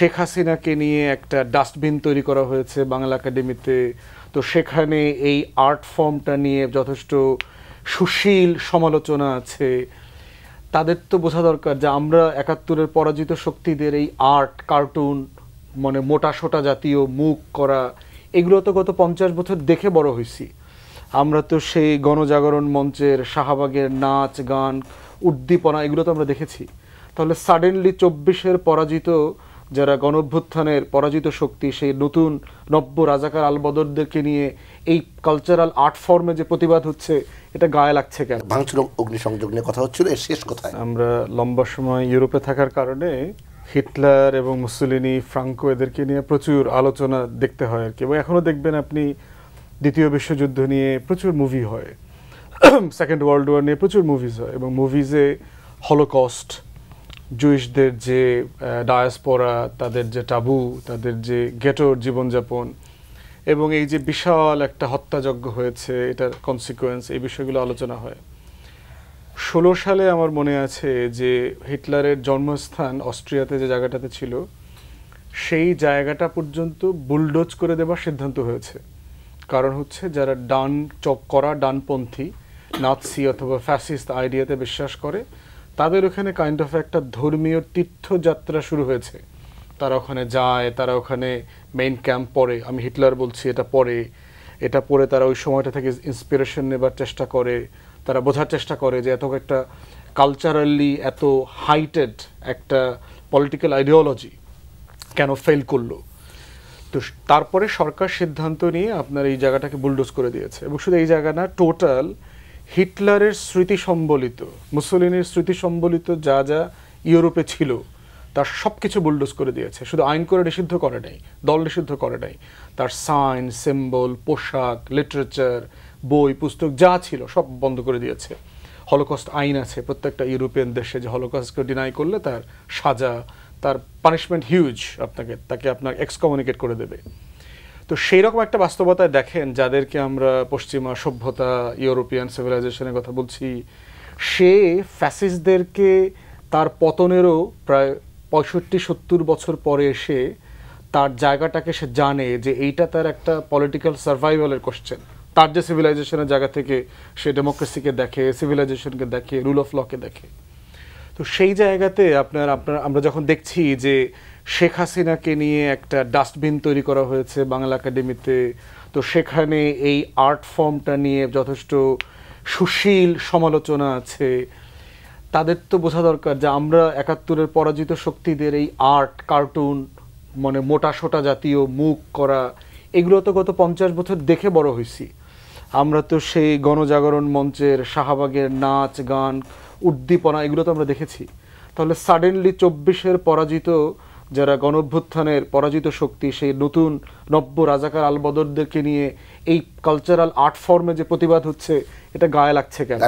শেখ হাসিনাকে নিয়ে একটা ডাস্টবিন তৈরি করা হয়েছে বাংলা একাডেমিতে। তো সেখানে এই আর্ট ফর্মটা নিয়ে যথেষ্ট সুশীল সমালোচনা আছে। তাদের তো বোঝা দরকার যে আমরা ৭১-এর পরাজিত শক্তিদের এই আর্ট, কার্টুন, মানে মোটা সোটা জাতীয় মুখ করা, এগুলো তো গত ৫০ বছর দেখে বড় হয়েছি। আমরা তো সেই গণজাগরণ মঞ্চের শাহবাগের নাচ গান উদ্দীপনা এগুলো তো আমরা দেখেছি। তাহলে সাডেনলি ২৪-এর পরাজিত যারা গণঅভ্যুত্থানের পরাজিত শক্তি, সেই নতুন নব্য রাজাকার আলবদরদেরকে নিয়ে এই কালচারাল আর্ট ফর্মে যে প্রতিবাদ হচ্ছে, এটা গায়ে লাগছে কেন? ভাঙচুর অগ্নিসংযোগ নিয়ে কথা হচ্ছিল, এর শেষ কোথায়? আমরা লম্বা সময় ইউরোপে থাকার কারণে হিটলার এবং মুসোলিনি, ফ্রাঙ্কো এদেরকে নিয়ে প্রচুর আলোচনা দেখতে হয় আর কি। এবং এখনও দেখবেন আপনি দ্বিতীয় বিশ্বযুদ্ধ নিয়ে প্রচুর মুভি হয়, সেকেন্ড ওয়ার্ল্ড ওয়ার নিয়ে প্রচুর মুভিজ হয়, এবং মুভিজে হলোকস্ট, জুইশদের যে ডায়াসপোরা, তাদের যে টাবু, তাদের যে গেটোর জীবনযাপন, এবং এই যে বিশাল একটা হত্যাযজ্ঞ হয়েছে, এটার কনসিকুয়েন্স, এই বিষয়গুলো আলোচনা হয়। ১৬ সালে আমার মনে আছে যে হিটলারের জন্মস্থান অস্ট্রিয়াতে যে জায়গাটাতে ছিল, সেই জায়গাটা পর্যন্ত বুলডোজ করে দেবার সিদ্ধান্ত হয়েছে। কারণ হচ্ছে যারা ডানপন্থী নাৎসি অথবা ফ্যাসিস্ট আইডিয়াতে বিশ্বাস করে, তাদের ওখানে কাইন্ড অফ একটা ধর্মীয় তীর্থযাত্রা শুরু হয়েছে। তারা ওখানে যায়, তারা ওখানে মেইন ক্যাম্প পড়ে, আমি হিটলার বলছি, এটা পড়ে তারা ওই সময়টা থেকে ইন্সপিরেশন নেবার চেষ্টা করে। তারা বোঝার চেষ্টা করে যে এত একটা কালচারালি এত হাইটেড একটা পলিটিক্যাল আইডিওলজি কেন ফেল করলো। তো তারপরে সরকার সিদ্ধান্ত নিয়ে আপনার এই জায়গাটাকে বুলডোজ করে দিয়েছে। এবং শুধু এই জায়গা না, টোটাল হিটলারের স্মৃতি সম্বলিত, মুসোলিনির স্মৃতি সম্বলিত যা যা ইউরোপে ছিল, তার সব কিছু বুলডোজ করে দিয়েছে। শুধু আইন করে নিষিদ্ধ করে নাই, দল নিষিদ্ধ করে নাই, তার সাইন, সিম্বল, পোশাক, লিটারেচার, বই পুস্তক যা ছিল সব বন্ধ করে দিয়েছে। হলোকস্ট আইন আছে প্রত্যেকটা ইউরোপিয়ান দেশে, যে হলোকস্টকে ডিনাই করলে তার সাজা, তার পানিশমেন্ট হিউজ, তাকে আপনার এক্সকমিউনিকেট করে দেবে। তো সেই রকম একটা বাস্তবতায় দেখেন, যাদেরকে আমরা পশ্চিমা সভ্যতা, ইউরোপিয়ান সিভিলাইজেশনের কথা বলছি, সে ফ্যাসিস্টদেরকে তার পতনেরও প্রায় ৬৫-৭০ বছর পরে এসে তার জায়গাটাকে সে জানে যে এইটা তার একটা পলিটিক্যাল সার্ভাইভালের কোশ্চেন। তার যে সিভিলাইজেশনের জায়গা থেকে সে ডেমোক্রেসিকে দেখে, সিভিলাইজেশনকে দেখে, রুল অফ লকে দেখে। তো সেই জায়গাতে আমরা যখন দেখছি যে শেখ হাসিনাকে নিয়ে একটা ডাস্টবিন তৈরি করা হয়েছে বাংলা একাডেমিতে, তো সেখানে এই আর্ট ফর্মটা নিয়ে যথেষ্ট সুশীল সমালোচনা আছে। তাদের তো বোঝা দরকার যে আমরা ৭১-এর পরাজিত শক্তিদের এই আর্ট, কার্টুন, মানে মোটা সোটা জাতীয় মুখ করা, এগুলো তো গত ৫০ বছর দেখে বড় হয়েছি। আমরা তো সেই গণজাগরণ মঞ্চের শাহবাগের নাচ গান উদ্দীপনা এগুলো তো আমরা দেখেছি। তাহলে সাডেনলি ২৪-এর পরাজিত যারা গণঅভ্যুত্থানের পরাজিত শক্তি, সেই নতুন নব্য রাজাকার আলবদরদেরকে নিয়ে এই কালচারাল আর্ট ফর্মে যে প্রতিবাদ হচ্ছে, এটা গায়ে লাগছে কেন?